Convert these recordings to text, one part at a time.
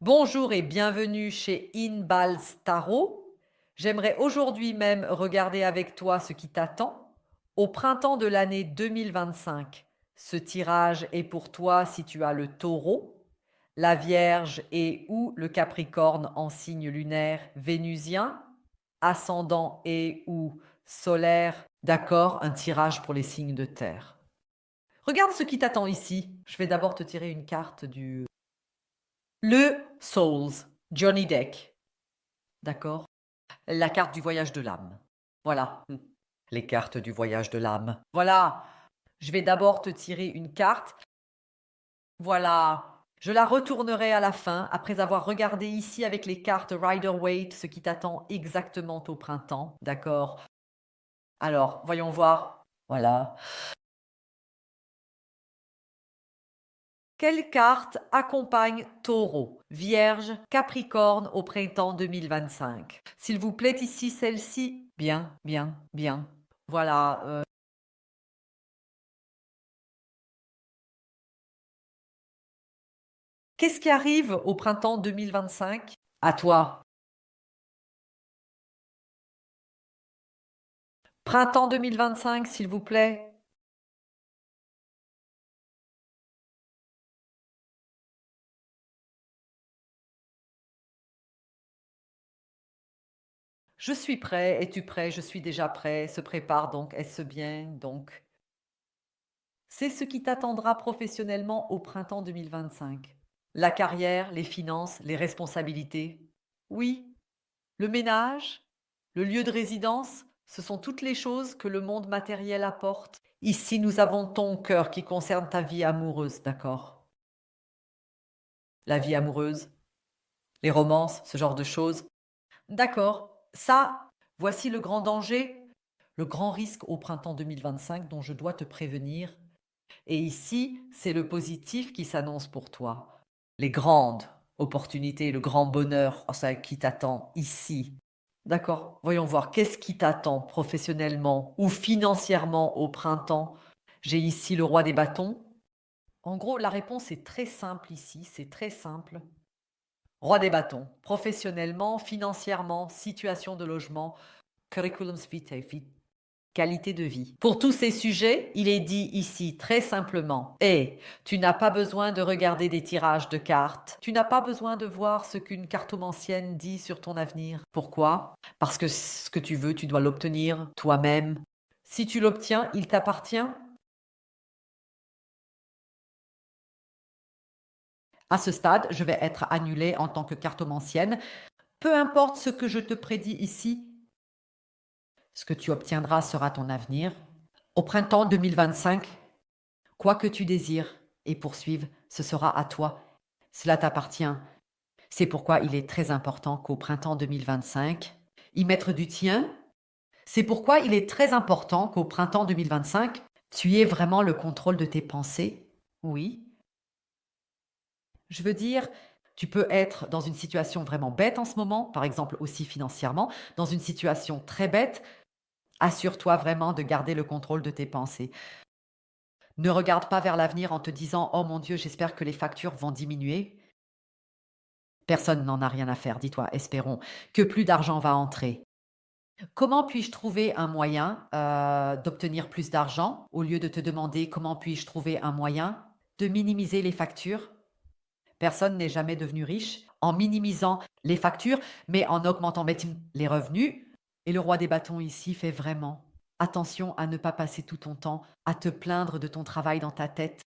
Bonjour et bienvenue chez Inbal Tarot. J'aimerais aujourd'hui même regarder avec toi ce qui t'attend. Au printemps de l'année 2025, ce tirage est pour toi si tu as le taureau, la Vierge et ou le Capricorne en signe lunaire vénusien, ascendant et ou solaire. D'accord, un tirage pour les signes de terre. Regarde ce qui t'attend ici. Je vais d'abord te tirer une carte du le Souls, Johnny Deck, d'accord? La carte du voyage de l'âme. Voilà, les cartes du voyage de l'âme. Voilà, je vais d'abord te tirer une carte. Voilà, je la retournerai à la fin après avoir regardé ici avec les cartes Rider-Waite ce qui t'attend exactement au printemps, d'accord? Alors, voyons voir. Voilà. Quelle carte accompagne Taureau, Vierge, Capricorne au printemps 2025? S'il vous plaît, ici celle-ci. Bien, bien, bien. Voilà. Qu'est-ce qui arrive au printemps 2025? À toi. Printemps 2025, s'il vous plaît. Je suis prêt. Es-tu prêt? Je suis déjà prêt. Se prépare donc. Est-ce bien? Donc, c'est ce qui t'attendra professionnellement au printemps 2025. La carrière, les finances, les responsabilités. Oui, le ménage, le lieu de résidence, ce sont toutes les choses que le monde matériel apporte. Ici, nous avons ton cœur qui concerne ta vie amoureuse, d'accord? La vie amoureuse, les romances, ce genre de choses. D'accord. Ça, voici le grand danger, le grand risque au printemps 2025 dont je dois te prévenir. Et ici, c'est le positif qui s'annonce pour toi. Les grandes opportunités, le grand bonheur qui t'attend ici. D'accord, voyons voir, qu'est-ce qui t'attend professionnellement ou financièrement au printemps? J'ai ici le roi des bâtons. En gros, la réponse est très simple ici, c'est très simple. Roi des bâtons, professionnellement, financièrement, situation de logement, curriculum vitae, qualité de vie. Pour tous ces sujets, il est dit ici très simplement, et tu n'as pas besoin de regarder des tirages de cartes, tu n'as pas besoin de voir ce qu'une cartomancienne dit sur ton avenir. Pourquoi? Parce que ce que tu veux, tu dois l'obtenir toi-même. Si tu l'obtiens, il t'appartient. À ce stade, je vais être annulée en tant que cartomancienne. Peu importe ce que je te prédis ici, ce que tu obtiendras sera ton avenir. Au printemps 2025, quoi que tu désires et poursuives, ce sera à toi. Cela t'appartient. C'est pourquoi il est très important qu'au printemps 2025, y mettre du tien. C'est pourquoi il est très important qu'au printemps 2025, tu aies vraiment le contrôle de tes pensées. Oui. Je veux dire, tu peux être dans une situation vraiment bête en ce moment, par exemple aussi financièrement, dans une situation très bête. Assure-toi vraiment de garder le contrôle de tes pensées. Ne regarde pas vers l'avenir en te disant: «Oh mon Dieu, j'espère que les factures vont diminuer». Personne n'en a rien à faire, dis-toi, espérons que plus d'argent va entrer. Comment puis-je trouver un moyen, d'obtenir plus d'argent? Au lieu de te demander: «Comment puis-je trouver un moyen de minimiser les factures?» Personne n'est jamais devenu riche en minimisant les factures, mais en augmentant les revenus. Et le roi des bâtons ici fait vraiment attention à ne pas passer tout ton temps à te plaindre de ton travail dans ta tête.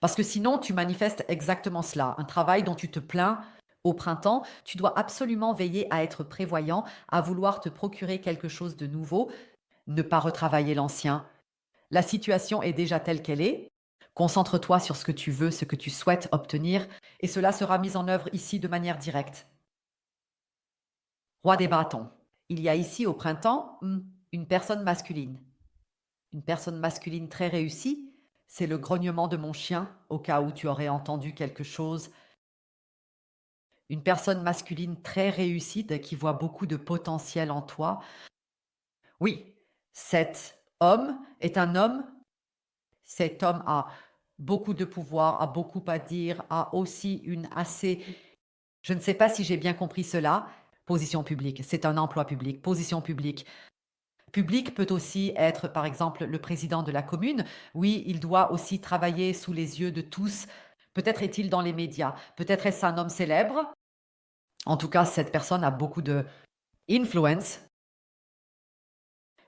Parce que sinon, tu manifestes exactement cela. Un travail dont tu te plains au printemps, tu dois absolument veiller à être prévoyant, à vouloir te procurer quelque chose de nouveau, ne pas retravailler l'ancien. La situation est déjà telle qu'elle est. Concentre-toi sur ce que tu veux, ce que tu souhaites obtenir, et cela sera mis en œuvre ici de manière directe. Roi des bâtons. Il y a ici au printemps une personne masculine. Une personne masculine très réussie, c'est le grognement de mon chien, au cas où tu aurais entendu quelque chose. Une personne masculine très réussie qui voit beaucoup de potentiel en toi. Oui, cet homme est un homme. Cet homme a beaucoup de pouvoir, a beaucoup à dire, a aussi une assez... Je ne sais pas si j'ai bien compris cela. Position publique, c'est un emploi public. Position publique. Public peut aussi être, par exemple, le président de la commune. Oui, il doit aussi travailler sous les yeux de tous. Peut-être est-il dans les médias. Peut-être est-ce un homme célèbre. En tout cas, cette personne a beaucoup de influence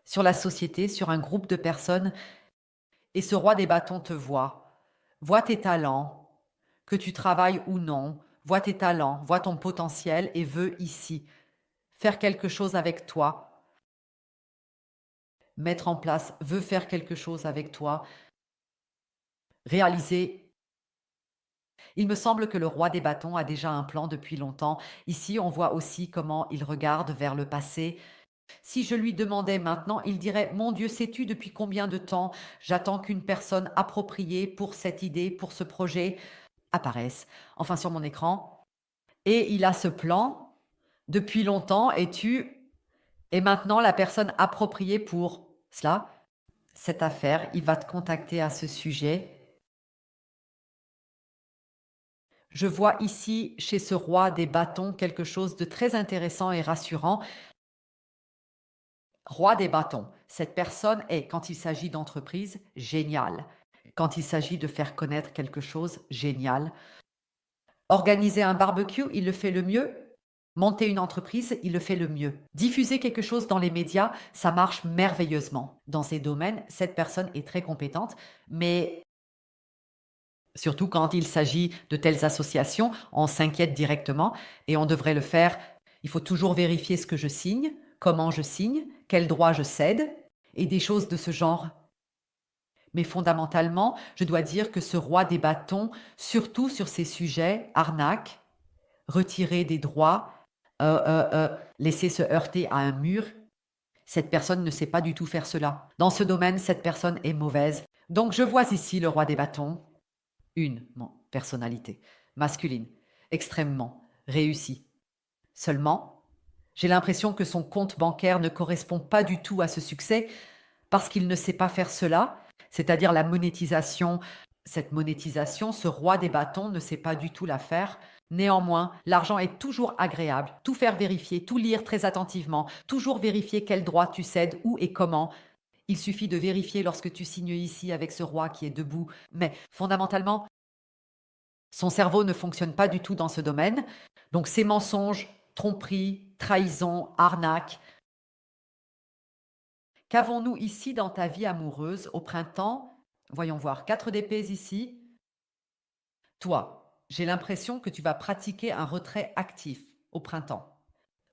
sur la société, sur un groupe de personnes. Et ce roi des bâtons te voit tes talents, que tu travailles ou non, voit tes talents, voit ton potentiel et veut ici faire quelque chose avec toi, mettre en place, veut faire quelque chose avec toi, réaliser. Il me semble que le roi des bâtons a déjà un plan depuis longtemps. Ici, on voit aussi comment il regarde vers le passé. Si je lui demandais maintenant, il dirait: Mon Dieu, sais-tu depuis combien de temps j'attends qu'une personne appropriée pour cette idée, pour ce projet, apparaisse, enfin sur mon écran. Et il a ce plan depuis longtemps et tu es maintenant la personne appropriée pour cela, cette affaire. Il va te contacter à ce sujet. Je vois ici, chez ce roi des bâtons, quelque chose de très intéressant et rassurant. Roi des bâtons, cette personne est, quand il s'agit d'entreprise, géniale. Quand il s'agit de faire connaître quelque chose, génial. Organiser un barbecue, il le fait le mieux. Monter une entreprise, il le fait le mieux. Diffuser quelque chose dans les médias, ça marche merveilleusement. Dans ces domaines, cette personne est très compétente, mais surtout quand il s'agit de telles associations, on s'inquiète directement et on devrait le faire. Il faut toujours vérifier ce que je signe, comment je signe, quels droits je cède et des choses de ce genre. Mais fondamentalement, je dois dire que ce roi des bâtons, surtout sur ces sujets, arnaque, retirer des droits, laisser se heurter à un mur, cette personne ne sait pas du tout faire cela. Dans ce domaine, cette personne est mauvaise. Donc je vois ici le roi des bâtons, une personnalité masculine, extrêmement réussie. Seulement, j'ai l'impression que son compte bancaire ne correspond pas du tout à ce succès parce qu'il ne sait pas faire cela, c'est-à-dire la monétisation. Cette monétisation, ce roi des bâtons ne sait pas du tout la faire. Néanmoins, l'argent est toujours agréable. Tout faire vérifier, tout lire très attentivement, toujours vérifier quel droit tu cèdes, où et comment. Il suffit de vérifier lorsque tu signes ici avec ce roi qui est debout. Mais fondamentalement, son cerveau ne fonctionne pas du tout dans ce domaine. Donc ces mensonges, tromperies, trahisons, arnaques. Qu'avons-nous ici dans ta vie amoureuse au printemps? Voyons voir, 4 d'épées ici. Toi, j'ai l'impression que tu vas pratiquer un retrait actif au printemps.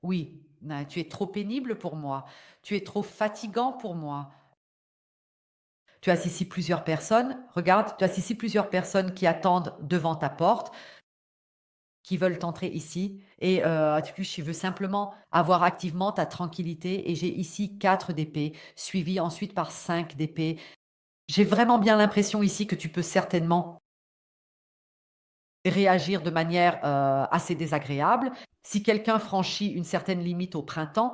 Oui, tu es trop pénible pour moi. Tu es trop fatigant pour moi. Tu as ici plusieurs personnes. Regarde, tu as ici plusieurs personnes qui attendent devant ta porte, qui veulent entrer ici. Et je veux simplement avoir activement ta tranquillité. Et j'ai ici 4 d'épée, suivi ensuite par 5 d'épée. J'ai vraiment bien l'impression ici que tu peux certainement réagir de manière assez désagréable. Si quelqu'un franchit une certaine limite au printemps,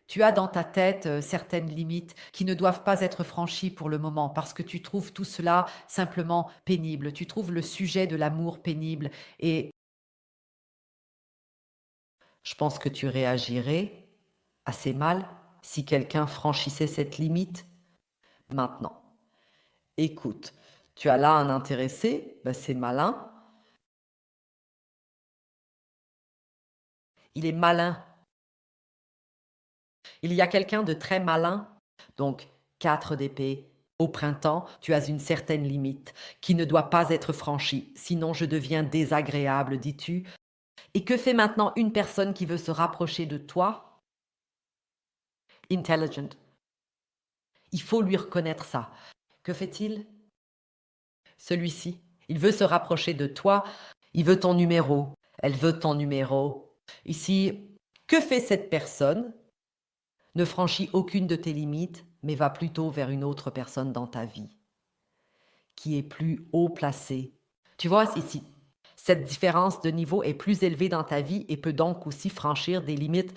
tu as dans ta tête certaines limites qui ne doivent pas être franchies pour le moment parce que tu trouves tout cela simplement pénible. Tu trouves le sujet de l'amour pénible et je pense que tu réagirais assez mal si quelqu'un franchissait cette limite. Maintenant, écoute, tu as là un intéressé, ben c'est malin. Il est malin. Il y a quelqu'un de très malin. Donc, 4 d'épée. Au printemps, tu as une certaine limite qui ne doit pas être franchie, sinon je deviens désagréable, dis-tu. Et que fait maintenant une personne qui veut se rapprocher de toi? Intelligent. Il faut lui reconnaître ça. Que fait-il? Celui-ci. Il veut se rapprocher de toi. Il veut ton numéro. Elle veut ton numéro. Ici, que fait cette personne? Ne franchit aucune de tes limites, mais va plutôt vers une autre personne dans ta vie, qui est plus haut placée. Tu vois, ici, cette différence de niveau est plus élevée dans ta vie et peut donc aussi franchir des limites.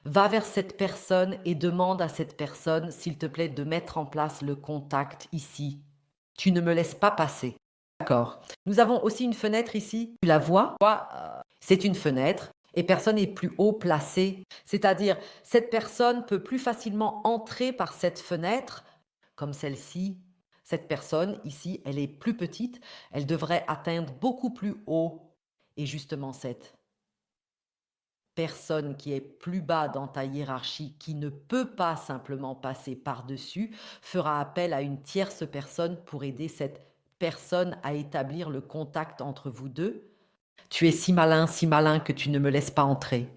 Va vers cette personne et demande à cette personne, s'il te plaît, de mettre en place le contact ici. Tu ne me laisses pas passer. D'accord. Nous avons aussi une fenêtre ici. Tu la vois? C'est une fenêtre et personne n'est plus haut placé. C'est-à-dire, cette personne peut plus facilement entrer par cette fenêtre, comme celle-ci. Cette personne ici, elle est plus petite. Elle devrait atteindre beaucoup plus haut. Et justement, cette personne qui est plus bas dans ta hiérarchie, qui ne peut pas simplement passer par-dessus, fera appel à une tierce personne pour aider cette personne à établir le contact entre vous deux. Tu es si malin que tu ne me laisses pas entrer.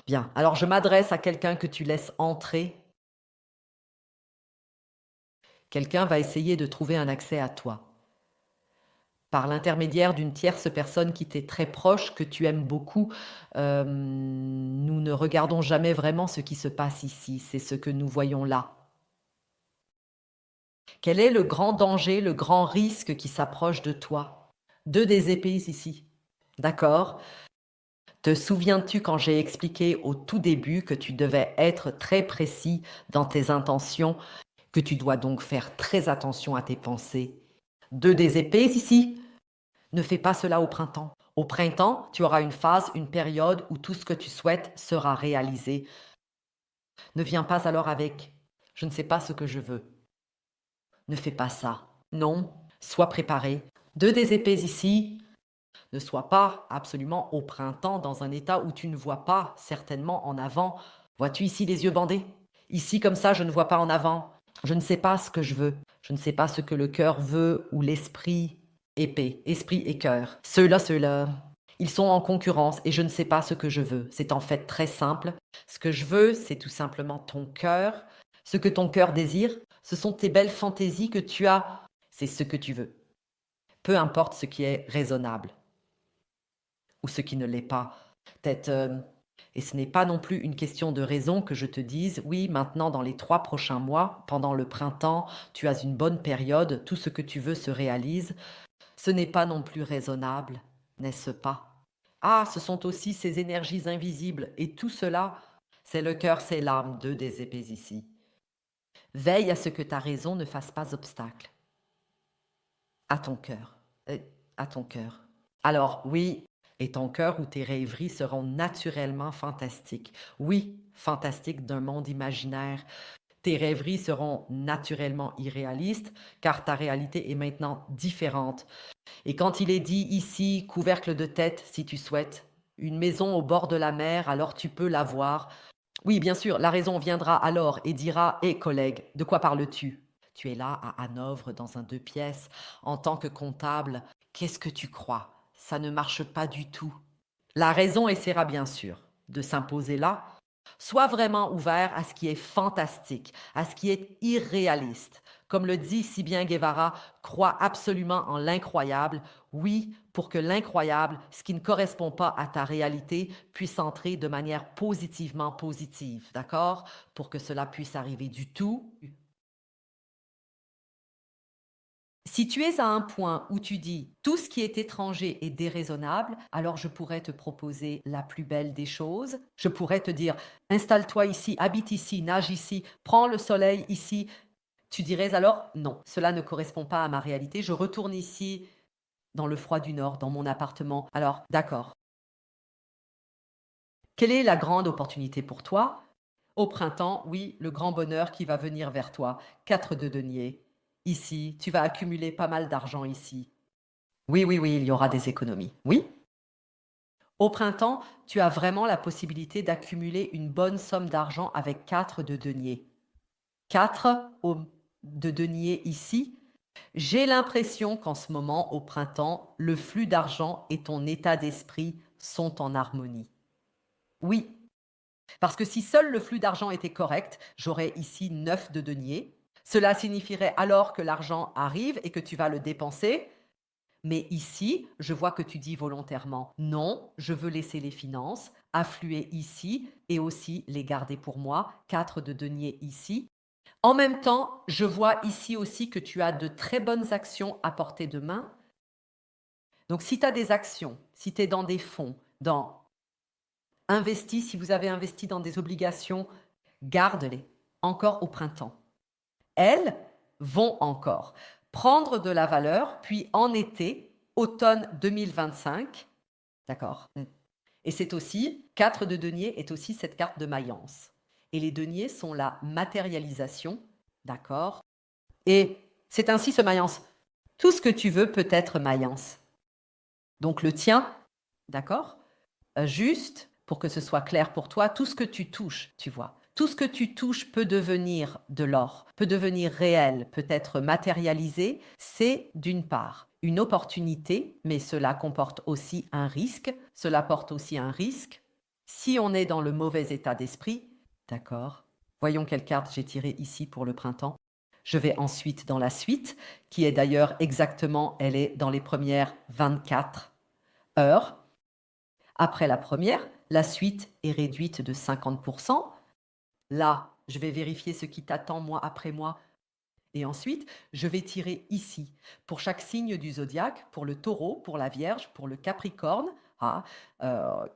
Bien, alors je m'adresse à quelqu'un que tu laisses entrer. Quelqu'un va essayer de trouver un accès à toi par l'intermédiaire d'une tierce personne qui t'est très proche, que tu aimes beaucoup. Nous ne regardons jamais vraiment ce qui se passe ici, c'est ce que nous voyons là. Quel est le grand danger, le grand risque qui s'approche de toi? 2 des épées ici. D'accord? Te souviens-tu quand j'ai expliqué au tout début que tu devais être très précis dans tes intentions, que tu dois donc faire très attention à tes pensées? 2 des épées ici. Ne fais pas cela au printemps. Au printemps, tu auras une phase, une période où tout ce que tu souhaites sera réalisé. Ne viens pas alors avec « je ne sais pas ce que je veux ». Ne fais pas ça. Non, sois préparé. 2 des épées ici. Ne sois pas absolument au printemps dans un état où tu ne vois pas certainement en avant. Vois-tu ici les yeux bandés? Ici comme ça, je ne vois pas en avant. Je ne sais pas ce que je veux. Je ne sais pas ce que le cœur veut ou l'esprit. Épée, esprit et cœur. Ceux-là, ils sont en concurrence et je ne sais pas ce que je veux. C'est en fait très simple. Ce que je veux, c'est tout simplement ton cœur. Ce que ton cœur désire, ce sont tes belles fantaisies que tu as. C'est ce que tu veux. Peu importe ce qui est raisonnable ou ce qui ne l'est pas. Peut-être, et ce n'est pas non plus une question de raison que je te dise, oui, maintenant dans les 3 prochains mois, pendant le printemps, tu as une bonne période, tout ce que tu veux se réalise. Ce n'est pas non plus raisonnable, n'est-ce pas? Ah, ce sont aussi ces énergies invisibles, et tout cela, c'est le cœur, c'est l'âme, 2 des épées ici. Veille à ce que ta raison ne fasse pas obstacle. À ton cœur. À ton cœur. Alors, oui, et ton cœur ou tes rêveries seront naturellement fantastiques. Oui, fantastiques d'un monde imaginaire. Tes rêveries seront naturellement irréalistes, car ta réalité est maintenant différente. Et quand il est dit ici, couvercle de tête, si tu souhaites, une maison au bord de la mer, alors tu peux l'avoir. Oui, bien sûr, la raison viendra alors et dira: hé collègue, de quoi parles-tu? Tu es là à Hanovre dans un 2 pièces, en tant que comptable. Qu'est-ce que tu crois? Ça ne marche pas du tout. La raison essaiera bien sûr de s'imposer là. Sois vraiment ouvert à ce qui est fantastique, à ce qui est irréaliste. Comme le dit si bien Guevara, crois absolument en l'incroyable, oui, pour que l'incroyable, ce qui ne correspond pas à ta réalité, puisse entrer de manière positivement positive, d'accord? Pour que cela puisse arriver du tout. Si tu es à un point où tu dis tout ce qui est étranger est déraisonnable, alors je pourrais te proposer la plus belle des choses. Je pourrais te dire installe-toi ici, habite ici, nage ici, prends le soleil ici. Tu dirais alors non, cela ne correspond pas à ma réalité. Je retourne ici dans le froid du Nord, dans mon appartement. Alors, d'accord. Quelle est la grande opportunité pour toi? Au printemps, oui, le grand bonheur qui va venir vers toi. 4 de denier. Ici, tu vas accumuler pas mal d'argent ici. Oui, oui, oui, il y aura des économies. Oui. Au printemps, tu as vraiment la possibilité d'accumuler une bonne somme d'argent avec 4 de denier. 4 de denier ici. J'ai l'impression qu'en ce moment, au printemps, le flux d'argent et ton état d'esprit sont en harmonie. Oui, parce que si seul le flux d'argent était correct, j'aurais ici 9 de denier. Cela signifierait alors que l'argent arrive et que tu vas le dépenser. Mais ici, je vois que tu dis volontairement non, je veux laisser les finances affluer ici et aussi les garder pour moi, 4 de denier ici. En même temps, je vois ici aussi que tu as de très bonnes actions à portée de main. Donc si tu as des actions, si tu es dans des fonds, si vous avez investi dans des obligations, garde-les encore au printemps. Elles vont encore prendre de la valeur, puis en été, automne 2025. D'accord? Et c'est aussi 4 de denier est aussi cette carte de Mayence. Et les deniers sont la matérialisation, d'accord? Et c'est ainsi ce Mayence. Tout ce que tu veux peut être Mayence. Donc le tien, d'accord? Juste pour que ce soit clair pour toi, tout ce que tu touches, tu vois, tout ce que tu touches peut devenir de l'or, peut devenir réel, peut être matérialisé. C'est d'une part une opportunité, mais cela comporte aussi un risque. Cela porte aussi un risque si on est dans le mauvais état d'esprit. D'accord? Voyons quelle carte j'ai tirée ici pour le printemps. Je vais ensuite dans la suite, qui est d'ailleurs exactement, elle est dans les premières 24 heures. Après la première, la suite est réduite de 50%. Là, je vais vérifier ce qui t'attend mois après mois. Et ensuite, je vais tirer ici, pour chaque signe du zodiaque, pour le taureau, pour la vierge, pour le capricorne,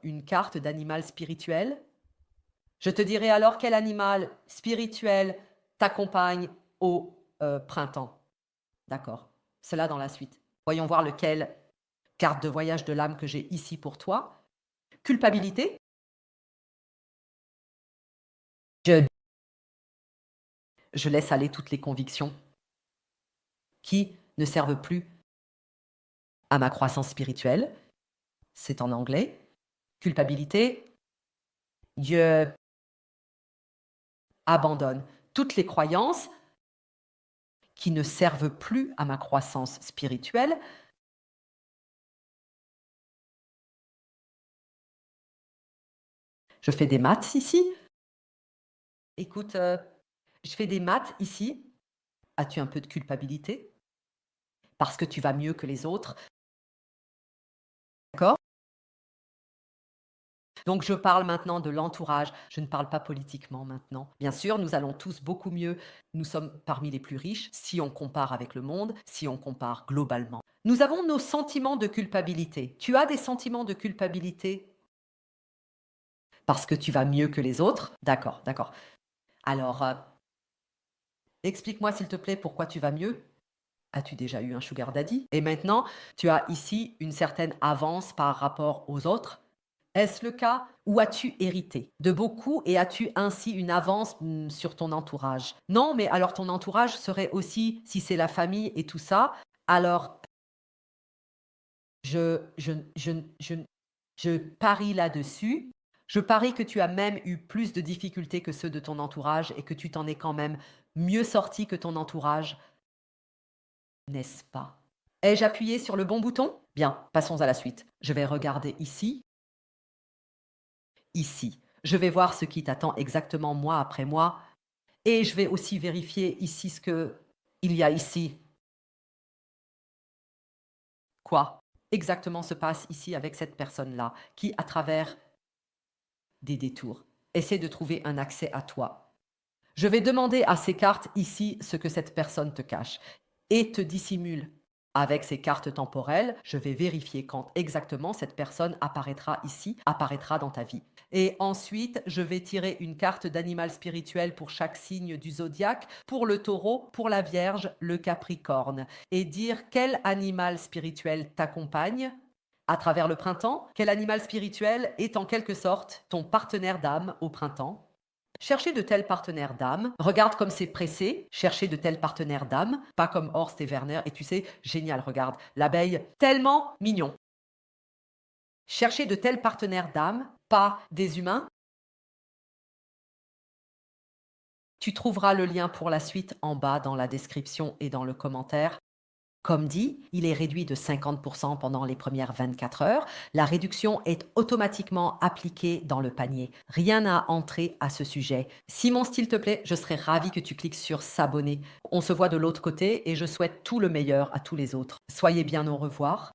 une carte d'animal spirituel. Je te dirai alors quel animal spirituel t'accompagne au printemps. D'accord? Cela dans la suite. Voyons voir lequel carte de voyage de l'âme que j'ai ici pour toi. Culpabilité. Je laisse aller toutes les convictions qui ne servent plus à ma croissance spirituelle. C'est en anglais. Culpabilité. Je abandonne toutes les croyances qui ne servent plus à ma croissance spirituelle. Je fais des maths ici. Écoute, je fais des maths ici. As-tu un peu de culpabilité? Parce que tu vas mieux que les autres. D'accord? Donc je parle maintenant de l'entourage, je ne parle pas politiquement maintenant. Bien sûr, nous allons tous beaucoup mieux, nous sommes parmi les plus riches si on compare avec le monde, si on compare globalement. Nous avons nos sentiments de culpabilité. Tu as des sentiments de culpabilité parce que tu vas mieux que les autres? D'accord, d'accord. Alors, explique-moi s'il te plaît pourquoi tu vas mieux. As-tu déjà eu un sugar daddy? Et maintenant, tu as ici une certaine avance par rapport aux autres. Est-ce le cas ou as-tu hérité de beaucoup et as-tu ainsi une avance sur ton entourage? Non, mais alors ton entourage serait aussi, si c'est la famille et tout ça, alors je, je, je, je, je parie là-dessus. Je parie que tu as même eu plus de difficultés que ceux de ton entourage et que tu t'en es quand même mieux sorti que ton entourage, n'est-ce pas? Ai-je appuyé sur le bon bouton? Bien, passons à la suite. Je vais regarder ici. Ici. Je vais voir ce qui t'attend exactement mois après mois et je vais aussi vérifier ici ce qu'il y a ici. Quoi exactement se passe ici avec cette personne-là qui, à travers des détours, essaie de trouver un accès à toi. Je vais demander à ces cartes ici ce que cette personne te cache et te dissimule. Avec ces cartes temporelles, je vais vérifier quand exactement cette personne apparaîtra ici, apparaîtra dans ta vie. Et ensuite, je vais tirer une carte d'animal spirituel pour chaque signe du zodiaque, pour le taureau, pour la vierge, le capricorne, et dire quel animal spirituel t'accompagne à travers le printemps, quel animal spirituel est en quelque sorte ton partenaire d'âme au printemps. Chercher de tels partenaires d'âme. Regarde comme c'est pressé. Chercher de tels partenaires d'âme. Pas comme Horst et Werner. Et tu sais, génial, regarde. L'abeille, tellement mignon. Chercher de tels partenaires d'âme, pas des humains. Tu trouveras le lien pour la suite en bas dans la description et dans le commentaire. Comme dit, il est réduit de 50% pendant les premières 24 heures. La réduction est automatiquement appliquée dans le panier. Rien à entrer à ce sujet. Si mon style te plaît, je serais ravie que tu cliques sur s'abonner. On se voit de l'autre côté et je souhaite tout le meilleur à tous les autres. Soyez bien au revoir.